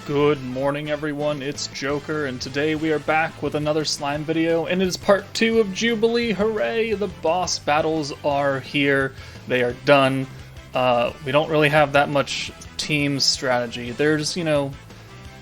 Good morning everyone, it's Joker, and today we are back with another slime video, and it is part 2 of Jubilee. Hooray! The boss battles are here, they are done. We don't really have that much team strategy. There's, a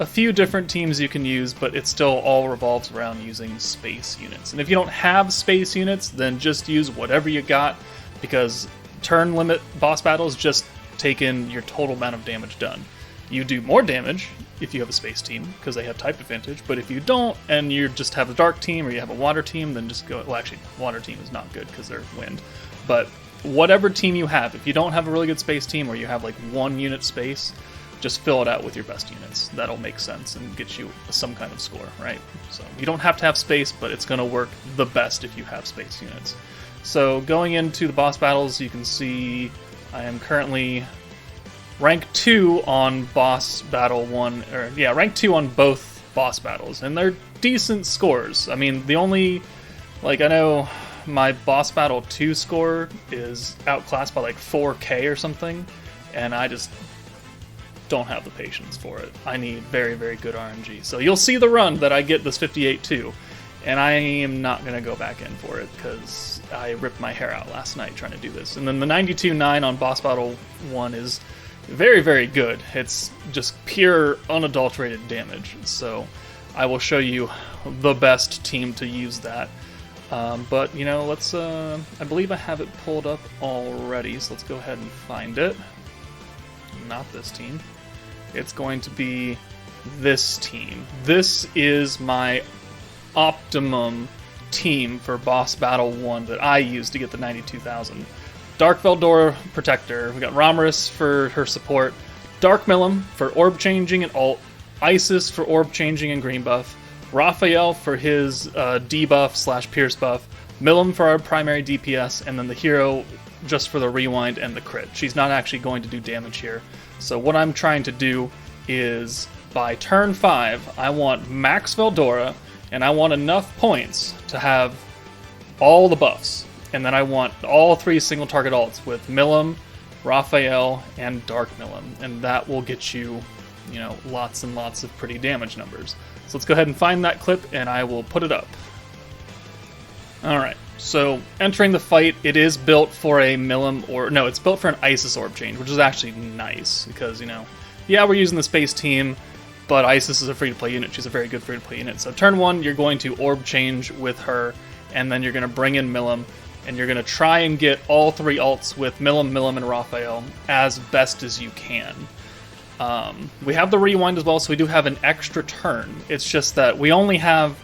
few different teams you can use, but it still all revolves around using space units. And if you don't have space units, then just use whatever you got, because turn limit boss battles just take in your total amount of damage done. You do more damage if you have a space team, because they have type advantage, but if you don't, and you just have a dark team, or you have a water team, then just go, well actually, water team is not good, because they're wind, but whatever team you have, if you don't have a really good space team, or you have like 1 unit space, just fill it out with your best units. That'll make sense and get you some kind of score, right? So you don't have to have space, but it's going to work the best if you have space units. So going into the boss battles, you can see I am currently rank 2 on boss battle 1, or yeah, rank 2 on both boss battles, and they're decent scores. I mean, the only, I know my boss battle 2 score is outclassed by like 4k or something, and I just don't have the patience for it. I need very, very good RNG. So you'll see the run that I get this 58 too, and I am not going to go back in for it, because I ripped my hair out last night trying to do this. And then the 92-9 on boss battle 1 is very, very good. It's just pure, unadulterated damage. So I will show you the best team to use that. But, let's, I believe I have it pulled up already, so let's go ahead and find it. Not this team. It's going to be this team. This is my optimum team for boss battle 1 that I use to get the 92,000. Dark Veldora Protector, we got Romaris for her support, Dark MILIM for orb changing and ult, Isis for orb changing and green buff, Raphael for his debuff / pierce buff, MILIM for our primary DPS, and then the hero just for the rewind and the crit. She's not actually going to do damage here. So what I'm trying to do is, by turn 5, I want max Veldora, and I want enough points to have all the buffs. And then I want all 3 single target ults with MILIM, Raphael, and Dark MILIM. And that will get you, lots and lots of pretty damage numbers. So let's go ahead and find that clip, and I will put it up. Alright, so entering the fight, it is built for a MILIM, or no, it's built for an Isis orb change, which is actually nice, because, yeah, we're using the space team, but Isis is a free-to-play unit. She's a very good free-to-play unit. So turn 1, you're going to orb change with her, and then you're going to bring in MILIM, and you're going to try and get all 3 ults with MILIM, and Raphael as best as you can. We have the rewind as well, so we do have an extra turn. It's just that we only have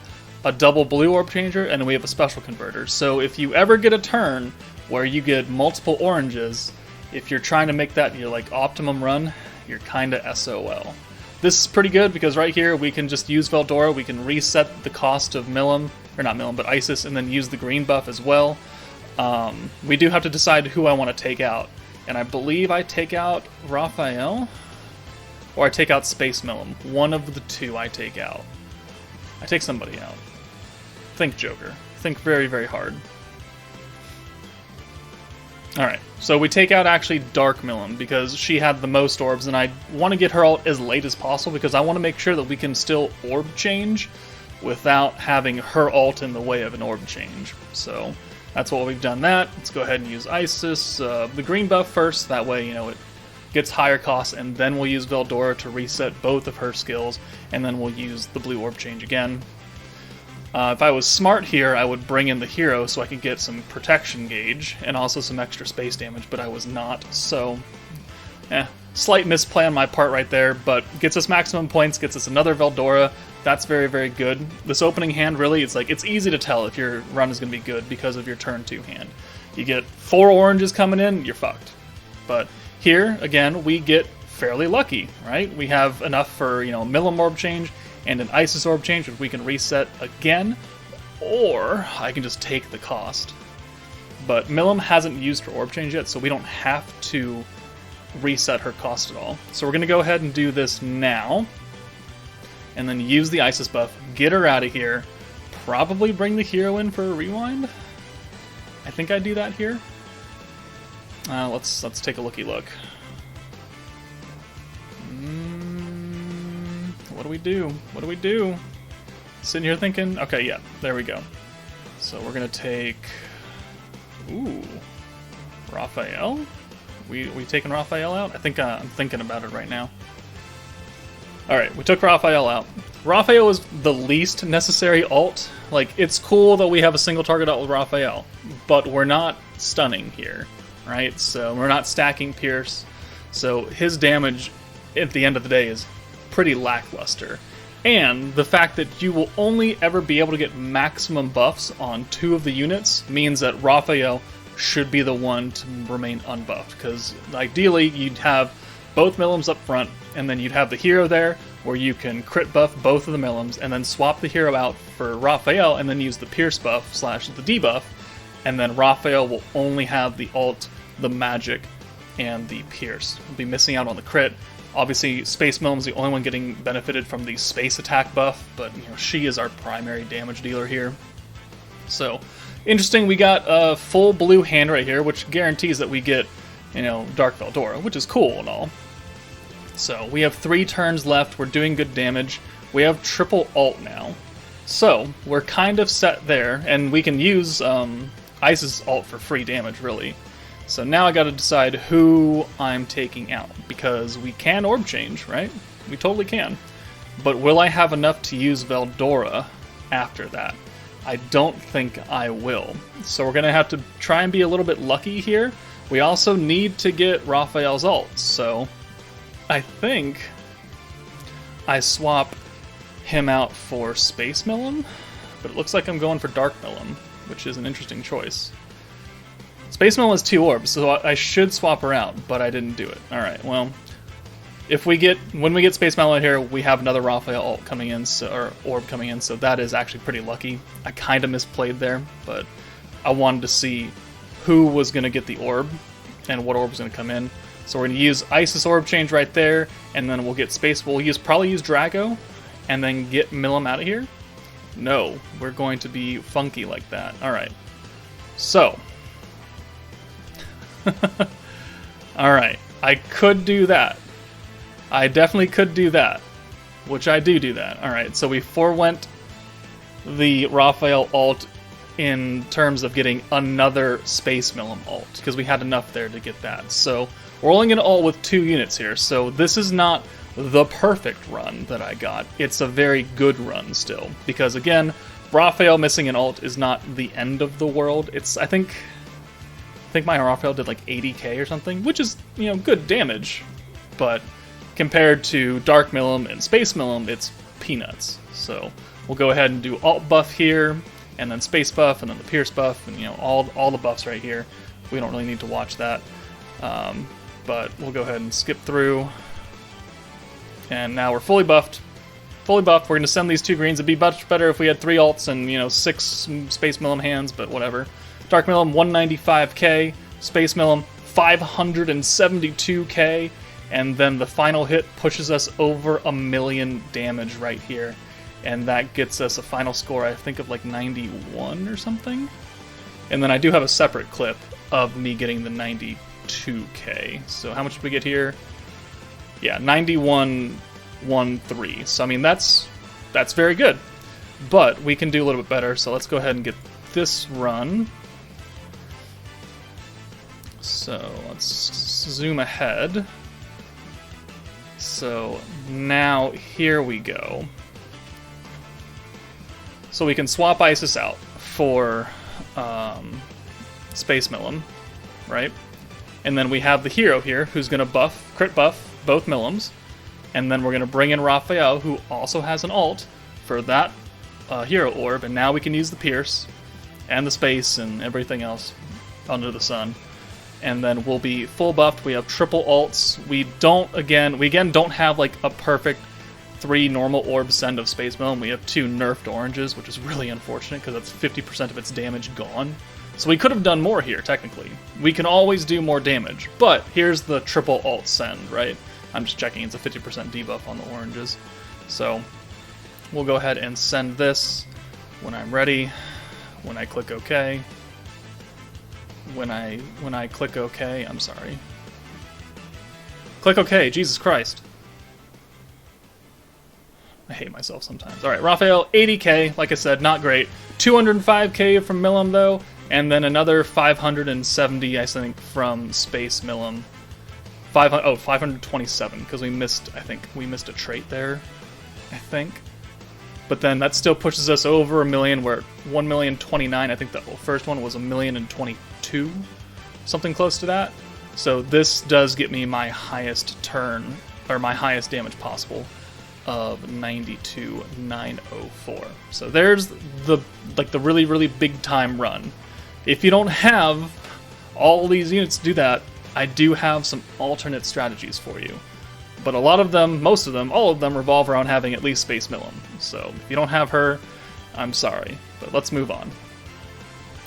a double blue orb changer, and then we have a special converter. So if you ever get a turn where you get multiple oranges, if you're trying to make that your optimum run, you're kind of SOL. This is pretty good, because right here we can just use Veldora, we can reset the cost of MILIM, or not MILIM, but Isis, and then use the green buff as well. We do have to decide who I want to take out, and I believe I take out Raphael, or I take out Space MILIM. One of the 2 I take out. I take somebody out. Think Joker. Think very, very hard. Alright, so we take out actually Dark MILIM, because she had the most orbs, and I want to get her ult as late as possible, because I want to make sure that we can still orb change without having her ult in the way of an orb change. So that's what we've done that. Let's go ahead and use Isis, the green buff first, that way, it gets higher cost, and then we'll use Veldora to reset both of her skills, and then we'll use the blue orb change again. If I was smart here, I would bring in the hero so I could get some protection gauge, and also some extra space damage, but I was not, so slight misplay on my part right there, but gets us maximum points, gets us another Veldora. That's very, very good. This opening hand, really, it's easy to tell if your run is going to be good because of your turn 2 hand. You get 4 oranges coming in, you're fucked. But here, again, we get fairly lucky, right? We have enough for, MILIM orb change and an Isis orb change, which we can reset again, or I can just take the cost. But MILIM hasn't used her orb change yet, so we don't have to reset her cost at all. So we're going to go ahead and do this now, and then use the Isis buff, get her out of here, probably bring the hero in for a rewind. I think I do that here. Let's take a looky look. What do we do? What do we do? Sitting here thinking, okay, yeah, there we go. So we're gonna take, ooh, Raphael? We taking Raphael out? I think I'm thinking about it right now. Alright, we took Raphael out. Raphael is the least necessary ult. Like, it's cool that we have a single target ult with Raphael, but we're not stunning here, right? So we're not stacking Pierce. So his damage at the end of the day is pretty lackluster. And the fact that you will only ever be able to get maximum buffs on 2 of the units means that Raphael should be the one to remain unbuffed, because ideally you'd have both MILIMs up front, and then you'd have the hero there where you can crit buff both of the MILIMs, and then swap the hero out for Raphael, and then use the Pierce buff / the debuff, and then Raphael will only have the ult, the magic, and the Pierce. We'll be missing out on the crit. Obviously, Space MILIM's the only one getting benefited from the space attack buff, but she is our primary damage dealer here. So, interesting, we got a full blue hand right here, which guarantees that we get, Dark Veldora, which is cool and all. So, we have 3 turns left, we're doing good damage. We have triple ult now. So, we're kind of set there, and we can use Ice's ult for free damage, really. So now I gotta decide who I'm taking out, because we can orb change, right? We totally can. But will I have enough to use Veldora after that? I don't think I will. So we're gonna have to try and be a little bit lucky here. We also need to get Raphael's ult, so I think I swap him out for Space MILIM, but it looks like I'm going for Dark MILIM, which is an interesting choice. Space MILIM has 2 orbs, so I should swap her out, but I didn't do it. Alright, well, when we get Space MILIM here, we have another Raphael ult coming in, or orb coming in, so that is actually pretty lucky. I kind of misplayed there, but I wanted to see who was going to get the orb, and what orb was going to come in. So we're going to use Isis orb change right there, and then we'll get Space, we'll probably use Drago, and then get MILIM out of here. No, we're going to be funky like that. Alright, so... Alright, I could do that. I definitely could do that. Which I do that. Alright, so we forewent the Raphael ult in terms of getting another Space MILIM ult, because we had enough there to get that. So we're only going to ult with 2 units here, so this is not the perfect run that I got. It's a very good run still, because again, Raphael missing an ult is not the end of the world. It's, I think my Raphael did like 80k or something, which is, good damage, but compared to Dark MILIM and Space MILIM, it's peanuts. So we'll go ahead and do alt buff here, and then space buff, and then the Pierce buff, and all the buffs right here. We don't really need to watch that, but we'll go ahead and skip through. And now we're fully buffed. Fully buffed. We're going to send these 2 greens. It'd be much better if we had 3 alts and 6 Space MILIM hands, but whatever. Dark MILIM 195k, Space MILIM 572k, and then the final hit pushes us over 1,000,000 damage right here, and that gets us a final score, I think, of like 91 or something. And then I do have a separate clip of me getting the 92k. So how much did we get here? Yeah, 91.13. So I mean that's very good, but we can do a little bit better. So let's go ahead and get this run. So let's zoom ahead. So now here we go. So we can swap Isis out for Space MILIM, right? And then we have the hero here who's going to crit buff both MILIMs. And then we're going to bring in Raphael, who also has an ult for that hero orb. And now we can use the Pierce and the space and everything else under the sun. And then we'll be full buffed. We have triple ults. We again don't have like a perfect 3 normal orb send of Space MILIM. We have 2 nerfed oranges, which is really unfortunate because that's 50% of its damage gone. So we could have done more here, technically. We can always do more damage, but here's the triple ult send, right? I'm just checking, it's a 50% debuff on the oranges. So we'll go ahead and send this when I'm ready, when I click OK. When I click OK, I'm sorry. Click OK, Jesus Christ. I hate myself sometimes. All right, Raphael, 80k, like I said, not great. 205k from MILIM, though, and then another 570, I think, from Space MILIM. 527, because we missed a trait there, I think. But then that still pushes us over a million. We're at 1,029,000. I think the first one was 1,022,000, something close to that. So this does get me my highest turn, or my highest damage possible, of 92,904. So there's the really, really big time run. If you don't have all these units to do that, I do have some alternate strategies for you. But a lot of them, most of them, all of them revolve around having at least Space MILIM. So if you don't have her, I'm sorry. But let's move on.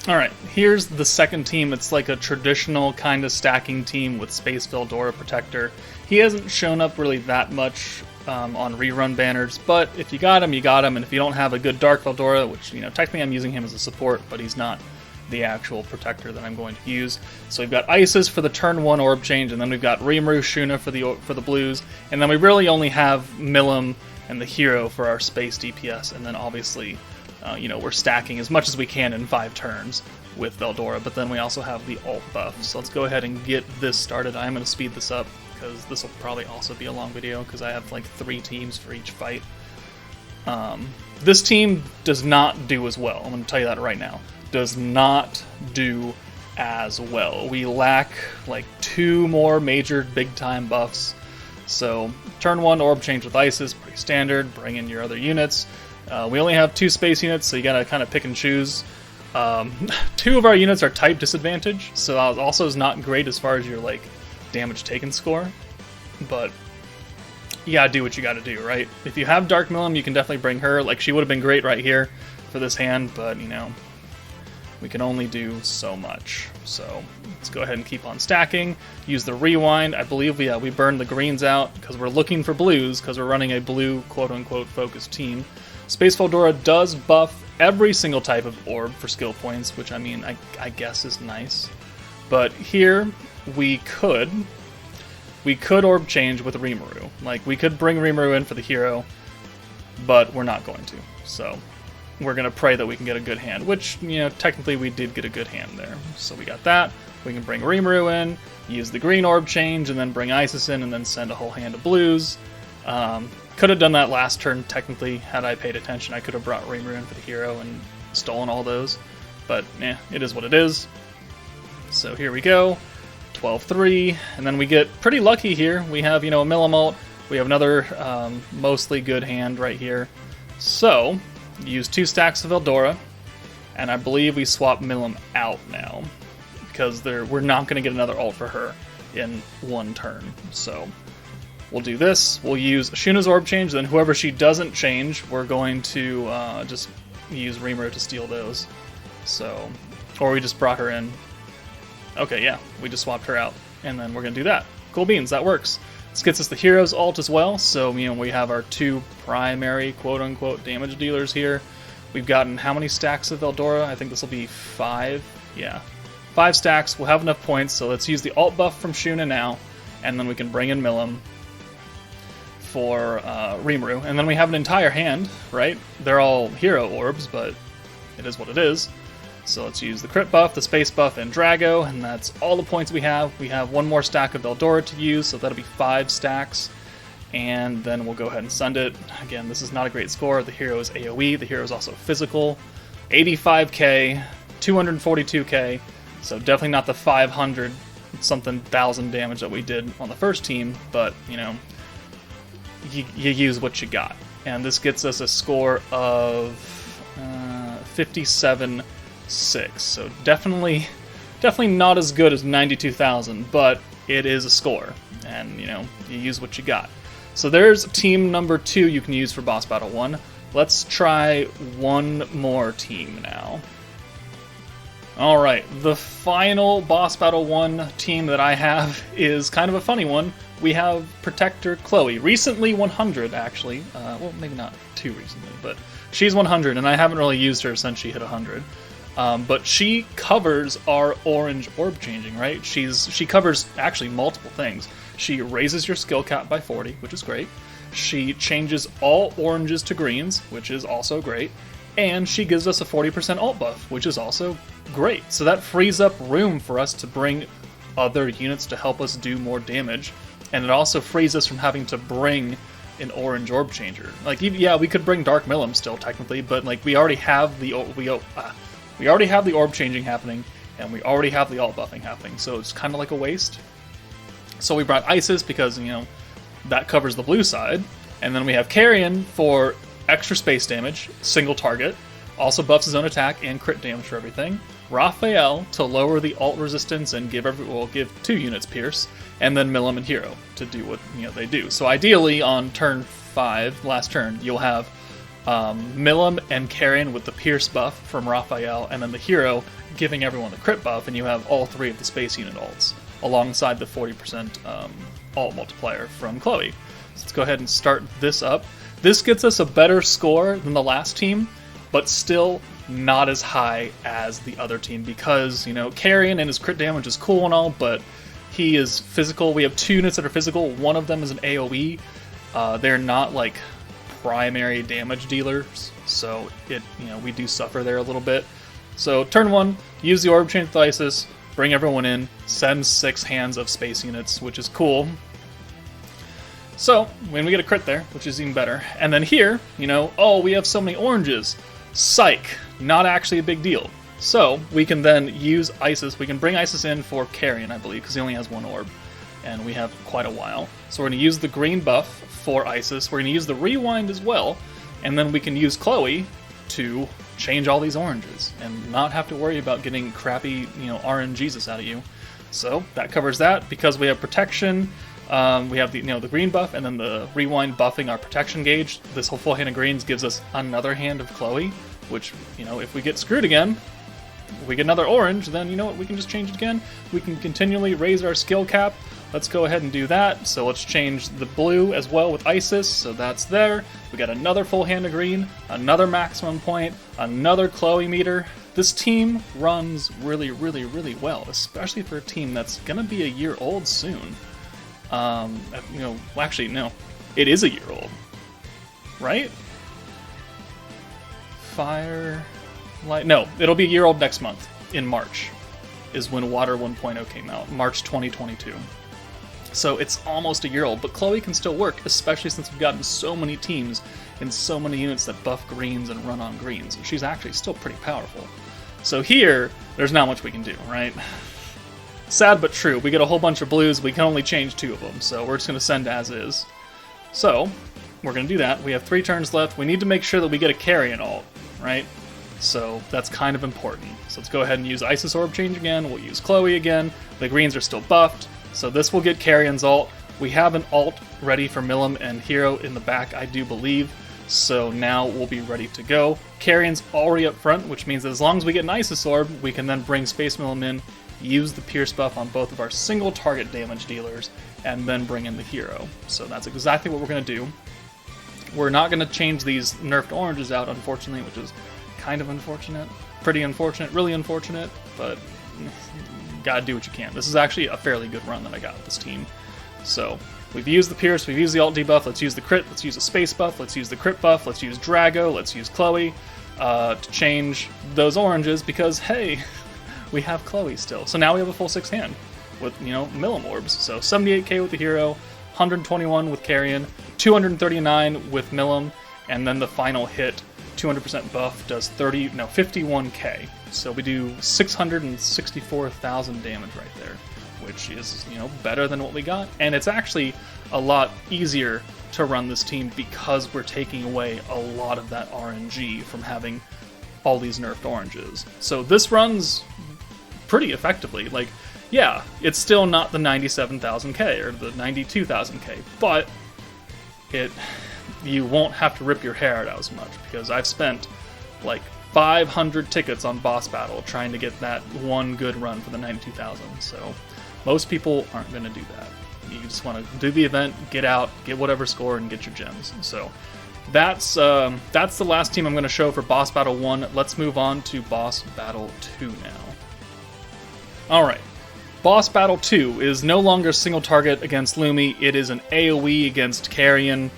Alright, here's the second team. It's like a traditional kind of stacking team with Space Veldora Protector. He hasn't shown up really that much on rerun banners, but if you got him, you got him. And if you don't have a good Dark Veldora, which, you know, technically I'm using him as a support, but he's not the actual protector that I'm going to use. So we've got Isis for the turn 1 orb change, and then we've got Rimuru Shuna for the blues, and then we really only have MILIM and the hero for our space DPS, and then obviously, you know, we're stacking as much as we can in 5 turns with Veldora, but then we also have the alt buff. So let's go ahead and get this started. I'm going to speed this up, because this will probably also be a long video, because I have like 3 teams for each fight. This team does not do as well. I'm going to tell you that right now. Does not do as well. We lack like 2 more major big time buffs. So turn 1 orb change with Isis, pretty standard. Bring in your other units. We only have 2 space units, so you gotta kind of pick and choose. 2 of our units are type disadvantage, so that also is not great as far as your like damage taken score. But you gotta do what you gotta do, right? If you have Dark MILIM, you can definitely bring her. Like, she would have been great right here for this hand, but you know, we can only do so much. So let's go ahead and keep on stacking. Use the rewind. I believe we burned the greens out because we're looking for blues, because we're running a blue quote-unquote focused team. Space Veldora does buff every single type of orb for skill points, which I mean, I guess is nice. But here we could orb change with Rimuru. Like, we could bring Rimuru in for the hero, but we're not going to. So we're going to pray that we can get a good hand, which, you know, technically we did get a good hand there. So we got that. We can bring Rimuru in, use the green orb change, and then bring Isis in, and then send a whole hand of blues. Could have done that last turn, technically, had I paid attention. I could have brought Rimuru in for the hero and stolen all those. But, it is what it is. So here we go. 12-3, and then we get pretty lucky here. We have, you know, a MILIM ult. We have another mostly good hand right here. So use 2 stacks of Veldora, and I believe we swap MILIM out now, because we're not going to get another ult for her in 1 turn. So we'll do this. We'll use Shuna's orb change, then whoever she doesn't change, we're going to just use Rimuru to steal those. So, or we just brought her in. Okay, yeah, we just swapped her out, and then we're going to do that. Cool beans, that works. This gets us the hero's ult as well, so, you know, we have our 2 primary quote-unquote damage dealers here. We've gotten how many stacks of Veldora? I think this will be 5. Yeah, 5 stacks. We'll have enough points, so let's use the alt buff from Shuna now, and then we can bring in MILIM for Rimuru. And then we have an entire hand, right? They're all hero orbs, but it is what it is. So let's use the crit buff, the space buff, and Drago, and that's all the points we have. We have 1 more stack of Veldora to use, so that'll be 5 stacks. And then we'll go ahead and send it. Again, this is not a great score. The hero is AoE. The hero is also physical. 85k, 242k, so definitely not the 500-something thousand damage that we did on the first team, but, you know, you use what you got. And this gets us a score of 57.6, so definitely not as good as 92,000, but it is a score, and you know, you use what you got. So there's team number 2 you can use for Boss Battle 1. Let's try one more team now. Alright, the final Boss Battle 1 team that I have is kind of a funny one. We have Protector Chloe, recently 100 actually, well maybe not too recently, but she's 100, and I haven't really used her since she hit 100. But she covers our orange orb changing, right? She covers actually multiple things. She raises your skill cap by 40, which is great. She changes all oranges to greens, which is also great, and she gives us a 40% alt buff, which is also great. So that frees up room for us to bring other units to help us do more damage, and it also frees us from having to bring an orange orb changer. Like, yeah, we could bring Dark MILIM still technically, but like we already have the orb changing happening, and we already have the alt buffing happening, so it's kind of like a waste. So we brought Isis because, you know, that covers the blue side, and then we have Carrion for extra space damage, single target, also buffs his own attack and crit damage for everything. Raphael to lower the alt resistance and give 2 units pierce, and then MILIM and Hero to do what, you know, they do. So ideally on turn 5, last turn, you'll have MILIM and Carrion with the pierce buff from Raphael, and then the Hero giving everyone the crit buff, and you have all 3 of the space unit alts alongside the 40% alt multiplier from Chloe. So let's go ahead and start this up. This gets us a better score than the last team, but still not as high as the other team because, you know, Carrion and his crit damage is cool and all, but he is physical. We have 2 units that are physical. One of them is an AoE. They're not like primary damage dealers, so we do suffer there a little bit. So turn 1, use the orb change with Isis, bring everyone in, send 6 hands of space units, which is cool. So when we get a crit there, which is even better, and then here, you know, oh, we have so many oranges. Psych, not actually a big deal. So we can then use Isis. We can bring Isis in for Carrion, I believe, because he only has 1 orb, and we have quite a while. So we're going to use the green buff for Isis. We're going to use the rewind as well, and then we can use Chloe to change all these oranges and not have to worry about getting crappy, you know, RNGesus out of you. So that covers that. Because we have protection, we have the the green buff, and then the rewind buffing our protection gauge. This whole full hand of greens gives us another hand of Chloe, which, you know, if we get screwed again, if we get another orange, then you know what, we can just change it again. We can continually raise our skill cap. Let's go ahead and do that. So let's change the blue as well with Isis, so that's there. We got another full hand of green, another maximum point, another Chloe meter. This team runs really, really, really well, especially for a team that's gonna be a year old soon. Actually, no, it is a year old, right? No, it'll be a year old next month. In March is when Water 1.0 came out, March 2022. So it's almost a year old, but Chloe can still work, especially since we've gotten so many teams and so many units that buff greens and run on greens. She's actually still pretty powerful. So here, there's not much we can do, right? Sad but true. We get a whole bunch of blues, we can only change 2 of them, so we're just going to send as is. So, we're going to do that. We have 3 turns left. We need to make sure that we get a Carrion alt, right? So that's kind of important. So let's go ahead and use Isis Orb Change again. We'll use Chloe again. The greens are still buffed, so this will get Carrion's alt. We have an alt ready for MILIM and Hero in the back, I do believe. So now we'll be ready to go. Carrion's already up front, which means that as long as we get an Isis Orb, we can then bring Space MILIM in, use the Pierce buff on both of our single target damage dealers, and then bring in the Hero. So that's exactly what we're going to do. We're not going to change these nerfed oranges out, unfortunately, which is kind of unfortunate. Pretty unfortunate, really unfortunate, but gotta do what you can. This is actually a fairly good run that I got with this team. So we've used the Pierce, we've used the alt debuff, let's use the crit, let's use the space buff, let's use the crit buff, let's use Drago, let's use Chloe to change those oranges because, hey, we have Chloe still. So now we have a full 6 hand with, MILIM orbs. So 78k with the Hero, 121 with Carrion, 239 with MILIM, and then the final hit, 200% buff, does 51k. So we do 664,000 damage right there, which is, better than what we got. And it's actually a lot easier to run this team because we're taking away a lot of that RNG from having all these nerfed oranges. So this runs pretty effectively. Like, yeah, it's still not the 97,000k or the 92,000k, but you won't have to rip your hair out as much, because I've spent like 500 tickets on boss battle trying to get that one good run for the 92,000. So most people aren't going to do that. You just want to do the event, get out, get whatever score, and get your gems. So that's the last team I'm going to show for boss battle 1. Let's move on to boss battle 2 now. Alright, boss battle 2 is no longer single target against Lumi, it is an AoE against Carrion.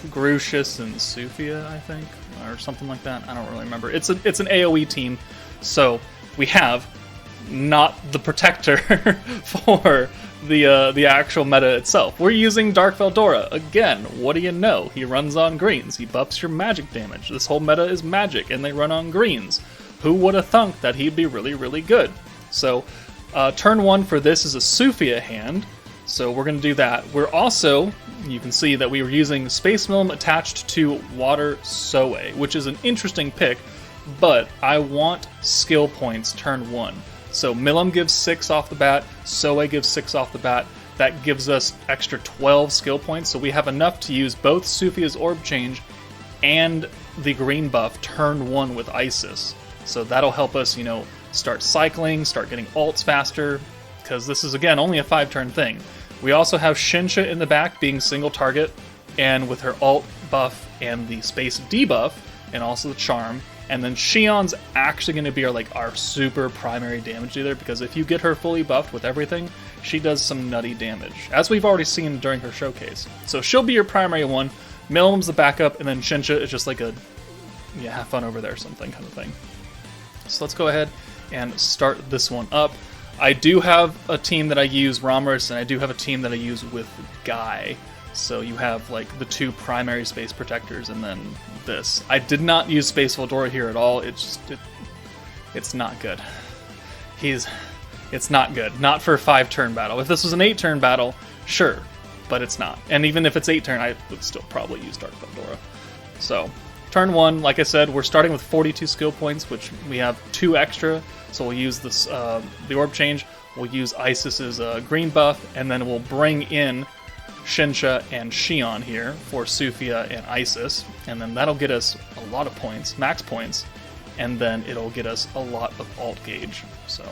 Grucius and Sufia, I think, or something like that. I don't really remember. It's an AoE team, so we have not the protector for the actual meta itself. We're using Dark Veldora. Again, what do you know? He runs on greens. He buffs your magic damage. This whole meta is magic, and they run on greens. Who would have thunk that he'd be really, really good? So, turn 1 for this is a Sufia hand, so we're going to do that. We're also, you can see that we were using Space MILIM attached to Water Soe, which is an interesting pick, but I want skill points turn 1. So MILIM gives 6 off the bat, Soe gives 6 off the bat. That gives us extra 12 skill points, so we have enough to use both Sufia's Orb Change and the green buff turn 1 with Isis. So that'll help us, you know, start cycling, start getting ults faster, because this is, again, only a 5-turn thing. We also have Shinsha in the back being single target, and with her ult buff and the space debuff, and also the charm. And then Shion's actually going to be our super primary damage dealer, because if you get her fully buffed with everything, she does some nutty damage, as we've already seen during her showcase. So she'll be your primary one, MILIM's the backup, and then Shinsha is just like a, yeah, have fun over there something kind of thing. So let's go ahead and start this one up. I do have a team that I use Ramrus, and I do have a team that I use with Guy. So you have like the 2 primary space protectors, and then this. I did not use Space Veldora here at all. It's not good. It's not good. Not for a 5-turn battle. If this was an 8-turn battle, sure, but it's not. And even if it's 8-turn, I would still probably use Dark Veldora. So, turn 1, like I said, we're starting with 42 skill points, which we have 2 extra. So we'll use this, the Orb Change. We'll use Isis's green buff, and then we'll bring in Shinsha and Shion here for Sufia and Isis, and then that'll get us a lot of points, max points, and then it'll get us a lot of alt gauge. So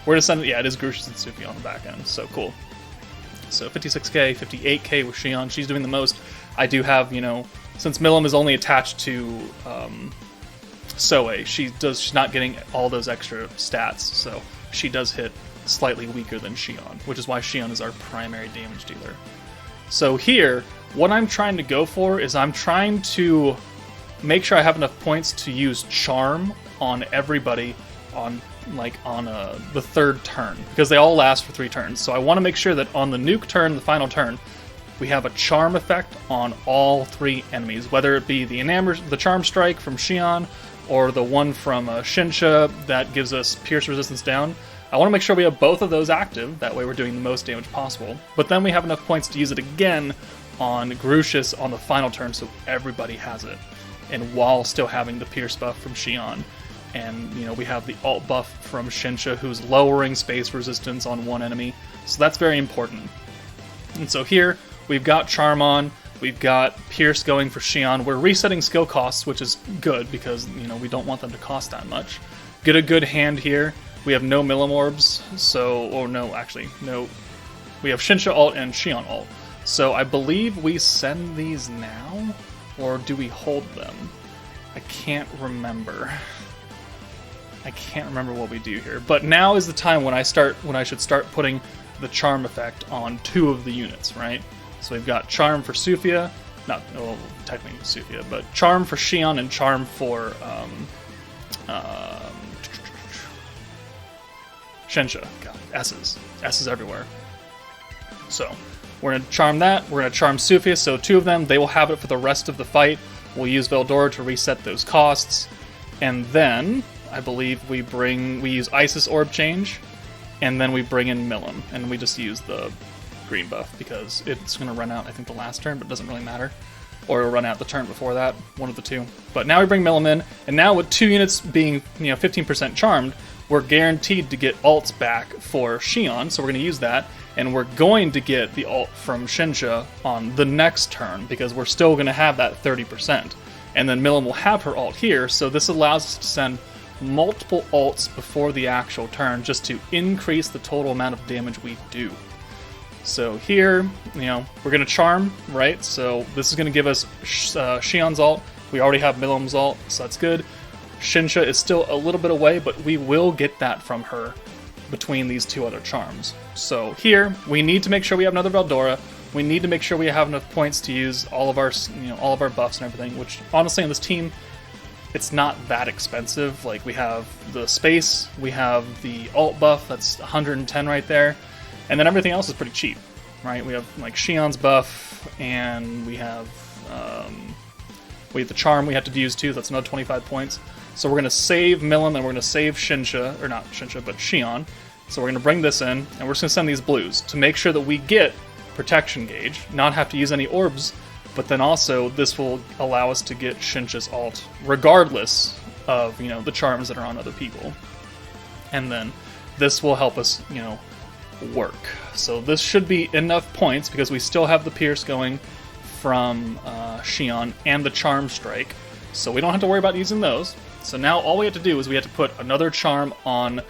we're gonna send it, yeah, it is Grucius and Sufia on the back end, so cool. So 56k, 58k with Shion, she's doing the most. I do have, you know, since MILIM is only attached to Soe, she's not getting all those extra stats, so she does hit slightly weaker than Shion, which is why Shion is our primary damage dealer. So here, what I'm trying to go for is I'm trying to make sure I have enough points to use Charm on everybody on the 3rd turn, because they all last for 3 turns. So I want to make sure that on the nuke turn, the final turn, we have a Charm effect on all 3 enemies, whether it be the Charm Strike from Shion, or the one from Shinsha that gives us Pierce resistance down. I want to make sure we have both of those active, that way we're doing the most damage possible. But then we have enough points to use it again on Grucius on the final turn, so everybody has it. And while still having the Pierce buff from Shion. And, you know, we have the alt buff from Shinsha, who's lowering space resistance on one enemy. So that's very important. And so here, we've got Charm on, we've got Pierce going for Shion. We're resetting skill costs, which is good, because, you know, we don't want them to cost that much. Get a good hand here. We have no MILIM orbs, so, or no, actually, no. We have Shinsha ult and Shion ult. So I believe we send these now, or do we hold them? I can't remember. I can't remember what we do here. But now is the time when I should start putting the charm effect on 2 of the units, right? So we've got charm for Sufia, not, well, technically Sufia, but charm for Shion and charm for Shinsha. God, S's everywhere. So we're going to charm that. We're going to charm Sufia. So 2 of them, they will have it for the rest of the fight. We'll use Veldora to reset those costs. And then, I believe we use Isis Orb Change. And then we bring in MILIM. And we just use the green buff because it's going to run out, I think, the last turn, but it doesn't really matter. Or it'll run out the turn before that, one of the 2. But now we bring MILIM in. And now with 2 units being, 15% charmed, we're guaranteed to get ults back for Shion, so we're going to use that, and we're going to get the ult from Shinsha on the next turn, because we're still going to have that 30%. And then MILIM will have her ult here, so this allows us to send multiple ults before the actual turn, just to increase the total amount of damage we do. So here, we're going to charm, right? So this is going to give us Shion's ult. We already have MILIM's ult, so that's good. Shinsha is still a little bit away, but we will get that from her between these 2 other charms. So here, we need to make sure we have another Veldora. We need to make sure we have enough points to use all of our, all of our buffs and everything, which honestly on this team, it's not that expensive. Like, we have the space, we have the alt buff, that's 110 right there, and then everything else is pretty cheap, right? We have like Shion's buff, and we have the charm we have to use too, that's another 25 points. So we're going to save MILIM, and we're going to save Shinsha, or not Shinsha, but Shion. So we're going to bring this in, and we're just going to send these blues to make sure that we get protection gauge, not have to use any orbs, but then also this will allow us to get Shinsha's alt, regardless of, the charms that are on other people. And then this will help us, work. So this should be enough points, because we still have the Pierce going from Shion and the Charm Strike, so we don't have to worry about using those. So now all we have to do is we have to put another charm on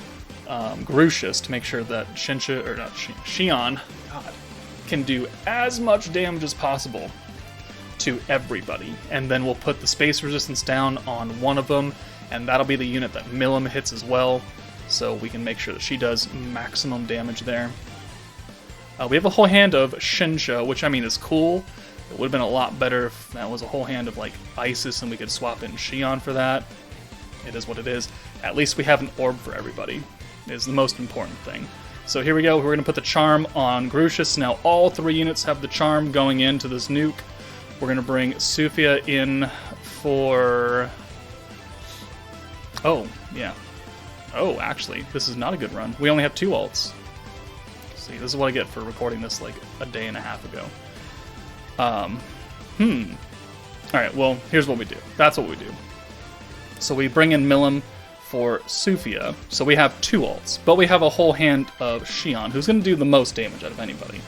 Grucius to make sure that Shion, God, can do as much damage as possible to everybody. And then we'll put the space resistance down on one of them, and that'll be the unit that MILIM hits as well, so we can make sure that she does maximum damage there. We have a whole hand of Shinsha, which I mean is cool. It would have been a lot better if that was a whole hand of like Isis and we could swap in Shion for that. It is what it is. At least we have an orb for everybody, is the most important thing. So here we go, we're going to put the charm on Grucius. Now all 3 units have the charm going into this nuke. We're going to bring Sufia in for... Oh, yeah. Oh, actually, this is not a good run. We only have 2 alts. See, this is what I get for recording this like a day and a half ago. Alright, well, here's what we do. That's what we do. So we bring in MILIM for Sufia, so we have 2 alts, but we have a whole hand of Shion, who's going to do the most damage out of anybody.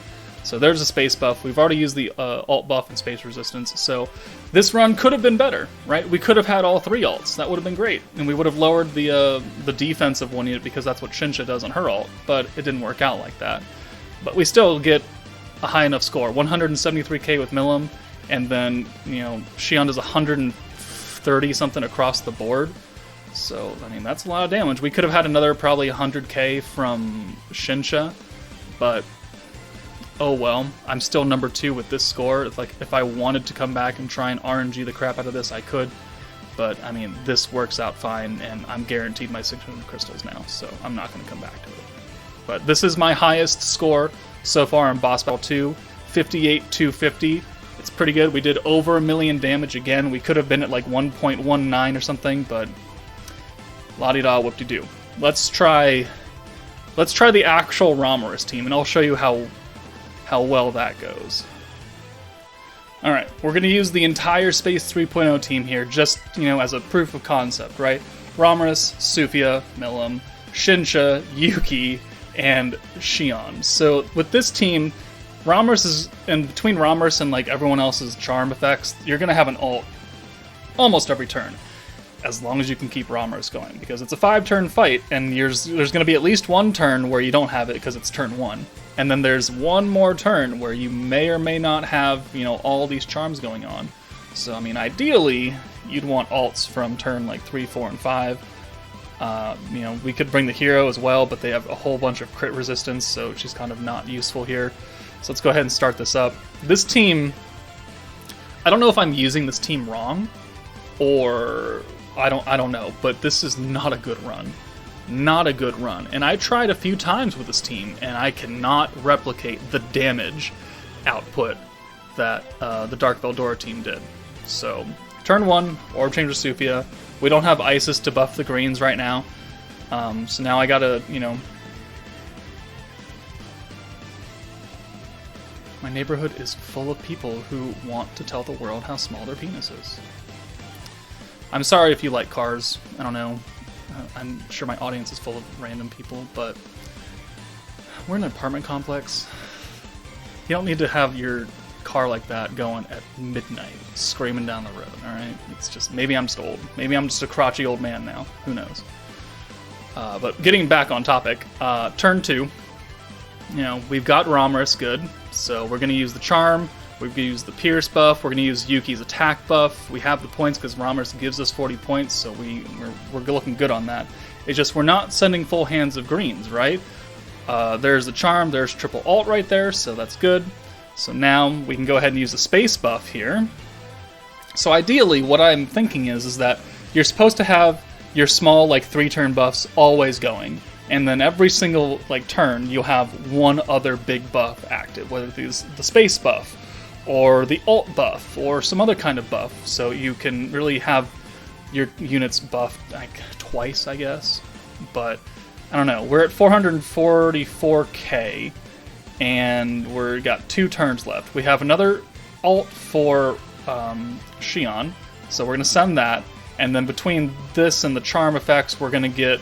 So there's a space buff. We've already used the alt buff and space resistance, so this run could have been better, right? We could have had all 3 alts. That would have been great, and we would have lowered the defense of one unit, because that's what Shinsha does on her alt, but it didn't work out like that. But we still get a high enough score, 173k with MILIM, and then, Shion does 130 something across the board. So, I mean, that's a lot of damage. We could have had another probably 100k from Shinsha, but oh well. I'm still number 2 with this score. It's like, if I wanted to come back and try and RNG the crap out of this, I could. But, I mean, this works out fine, and I'm guaranteed my 600 crystals now, so I'm not going to come back to it. But this is my highest score so far in Boss Battle 2, 58,250. It's pretty good. We did over 1 million damage again. We could have been at like 1.19 or something, but la-di-da, whoop-de-doo. Let's try the actual Romorus team, and I'll show you how well that goes. Alright, we're going to use the entire Space 3.0 team here, just, as a proof of concept, right? Romorus, Sufia, MILIM, Shinsha, Yuki, and Shion. So with this team, Romorus is, and between Romorus and like everyone else's charm effects, you're going to have an ult almost every turn, as long as you can keep Romorus going, because it's a 5-turn fight, and there's going to be at least one turn where you don't have it because it's turn 1. And then there's one more turn where you may or may not have, all these charms going on. So, I mean, ideally, you'd want alts from turn like 3, 4, and 5. We could bring the hero as well, but they have a whole bunch of crit resistance, so she's kind of not useful here. So let's go ahead and start this up. This team, I don't know if I'm using this team wrong, or I don't know, but this is not a good run. Not a good run. And I tried a few times with this team, and I cannot replicate the damage output that the Dark Veldora team did. So, turn 1, Orb Changer Sufia. We don't have Isis to buff the greens right now. So now I gotta, My neighborhood is full of people who want to tell the world how small their penis is. I'm sorry if you like cars. I don't know. I'm sure my audience is full of random people, but we're in an apartment complex. You don't need to have your car like that going at midnight, screaming down the road, alright? It's just, maybe I'm just old. Maybe I'm just a crotchety old man now. Who knows? But getting back on topic, turn 2, we've got Romorus good, so we're going to use the Charm, we're going to use the Pierce buff, we're going to use Yuki's attack buff. We have the points because Romorus gives us 40 points, so we're looking good on that. It's just we're not sending full hands of greens, right? There's the Charm, there's triple alt right there, so that's good. So now we can go ahead and use the space buff here. So ideally, what I'm thinking is that you're supposed to have your small, like, 3-turn buffs always going. And then every single, like, turn, you'll have one other big buff active, whether it is the space buff, or the alt buff, or some other kind of buff. So you can really have your units buffed, like, twice, I guess. But, I don't know. We're at 444k, and we've got 2 turns left. We have another alt for Shion, so we're going to send that. And then between this and the charm effects, we're going to get,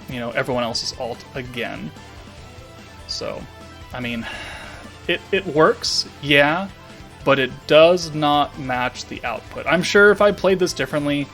you know, everyone else's alt again. So, I mean, it works, yeah, but it does not match the output. I'm sure if I played this differently,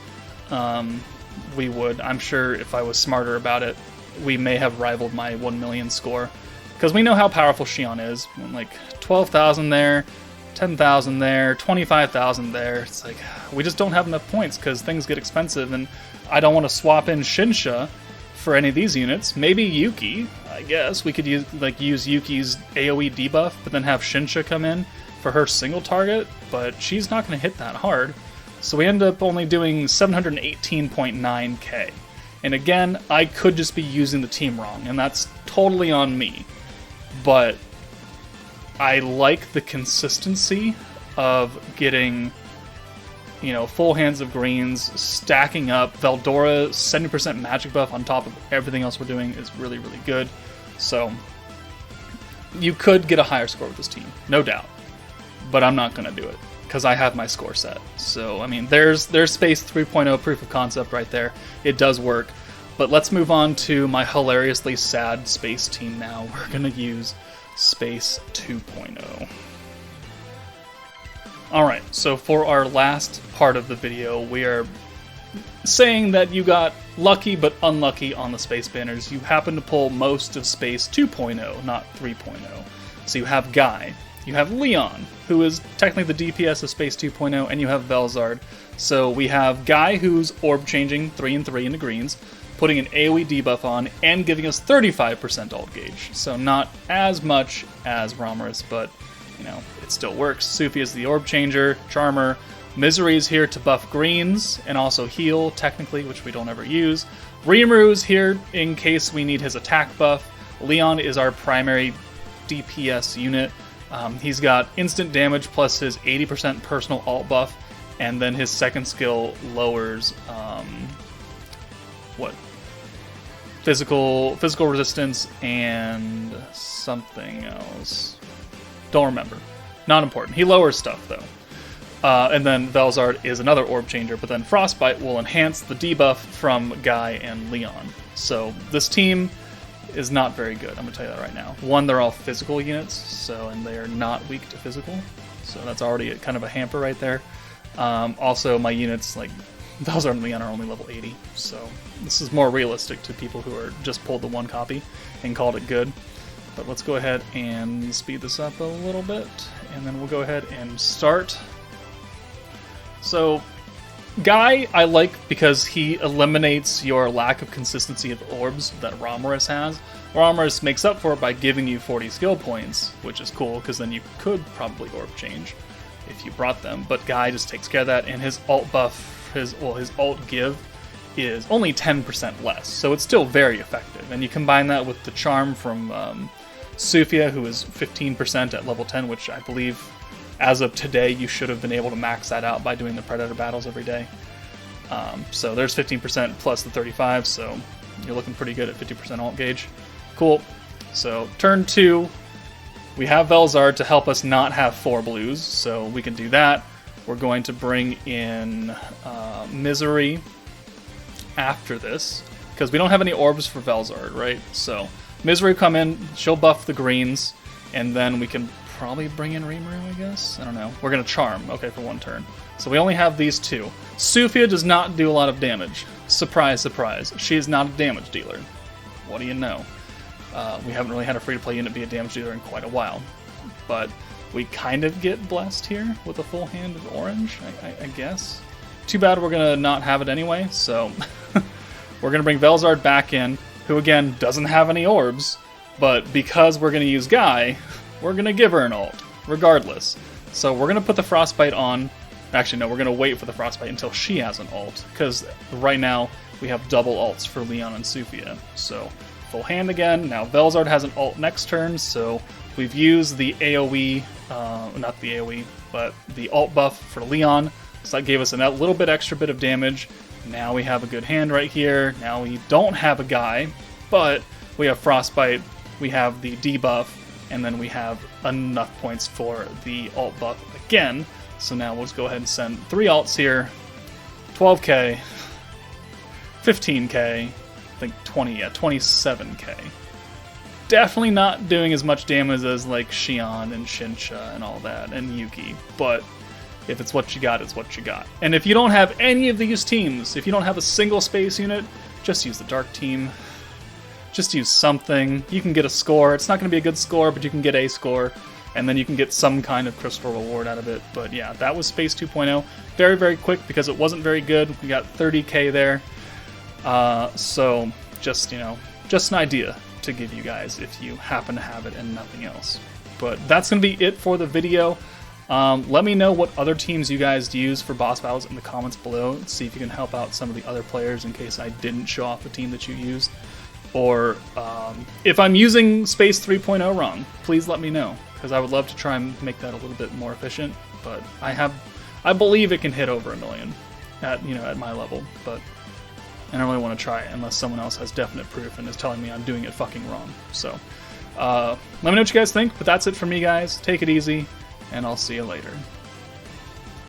we would. I'm sure if I was smarter about it, we may have rivaled my 1 million score. Because we know how powerful Shion is. Like, 12,000 there, 10,000 there, 25,000 there. It's like, we just don't have enough points because things get expensive, and I don't want to swap in Shinsha for any of these units. Maybe Yuki, I guess. We could use Yuki's AoE debuff, but then have Shinsha come in for her single target, but she's not going to hit that hard. So we end up only doing 718.9k. And again, I could just be using the team wrong, and that's totally on me. But I like the consistency of getting, you know, full hands of greens, stacking up. Veldora, 70% magic buff on top of everything else we're doing is really, really good. So you could get a higher score with this team, no doubt. But I'm not going to do it, because I have my score set. So, I mean, there's Space 3.0 proof of concept right there. It does work. But let's move on to my hilariously sad Space team now. We're going to use Space 2.0. Alright, so for our last part of the video, we are saying that you got lucky but unlucky on the Space banners. You happen to pull most of Space 2.0, not 3.0. So you have Guy, you have Leon, who is technically the DPS of Space 2.0, and you have Velzard. So we have Guy, who's orb changing 3 and 3 into greens, putting an AoE debuff on, and giving us 35% ult gauge. So not as much as Romorus, but, you know, it still works. Sufi is the orb changer, Charmer. Misery is here to buff greens, and also heal, technically, which we don't ever use. Rimuru here in case we need his attack buff. Leon is our primary DPS unit. He's got instant damage plus his 80% personal alt buff, and then his second skill lowers, physical resistance and something else. Don't remember. Not important. He lowers stuff, though. And then Velzard is another orb changer, but then Frostbite will enhance the debuff from Guy and Leon. So this team is not very good, I'm going to tell you that right now. One, they're all physical units, and they are not weak to physical. So that's already kind of a hamper right there. Also, my units, like Velzard and Leon, are only level 80, so this is more realistic to people who are just pulled the one copy and called it good. But let's go ahead and speed this up a little bit, and then we'll go ahead and start. So, Guy I like because he eliminates your lack of consistency of orbs that Romorus has. Romorus makes up for it by giving you 40 skill points, which is cool, because then you could probably orb change if you brought them. But Guy just takes care of that, and his alt buff, his alt give, is only 10% less, so it's still very effective. And you combine that with the charm from Sufia, who is 15% at level 10, which I believe, as of today, you should have been able to max that out by doing the Predator battles every day. So there's 15% plus the 35, so you're looking pretty good at 50% alt gauge. Cool. So turn 2, we have Velzard to help us not have 4 blues, so we can do that. We're going to bring in Misery after this, because we don't have any orbs for Velzard, right? So Misery come in, she'll buff the greens, and then we can probably bring in Rimuru, I guess? I don't know. We're going to Charm, okay, for 1 turn. So we only have these 2. Sufia does not do a lot of damage. Surprise, surprise. She is not a damage dealer. What do you know? We haven't really had a free-to-play unit be a damage dealer in quite a while. But we kind of get blessed here with a full hand of orange, I guess. Too bad we're going to not have it anyway, so we're going to bring Velzard back in, who again doesn't have any orbs, but because we're going to use Guy, we're going to give her an ult, regardless. So we're going to put the Frostbite on. Actually, no, we're going to wait for the Frostbite until she has an ult, because right now we have double ults for Leon and Sophia. So, full hand again. Now, Velzard has an ult next turn, so we've used the AoE, not the AoE, but the ult buff for Leon. So that gave us a little bit extra bit of damage. Now we have a good hand right here. Now we don't have a guy, but we have Frostbite, we have the debuff, and then we have enough points for the ult buff again. So now we'll just go ahead and send 3 ults here. 12k, 15k, I think 27k. Definitely not doing as much damage as like Xion and Shinsha and all that, and Yuki, but if it's what you got, it's what you got. And if you don't have any of these teams, if you don't have a single space unit, just use the Dark team. Just use something. You can get a score. It's not going to be a good score, but you can get a score. And then you can get some kind of crystal reward out of it. But yeah, that was Space 2.0. Very, very quick because it wasn't very good. We got 30k there. So just, just an idea to give you guys if you happen to have it and nothing else. But that's going to be it for the video. Let me know what other teams you guys use for boss battles in the comments below. Let's see if you can help out some of the other players in case I didn't show off the team that you used. Or if I'm using Space 3.0 wrong, please let me know, because I would love to try and make that a little bit more efficient. But I believe it can hit over 1 million at my level, but I don't really want to try it unless someone else has definite proof and is telling me I'm doing it fucking wrong. So let me know what you guys think. But that's it for me, guys. Take it easy, and I'll see you later.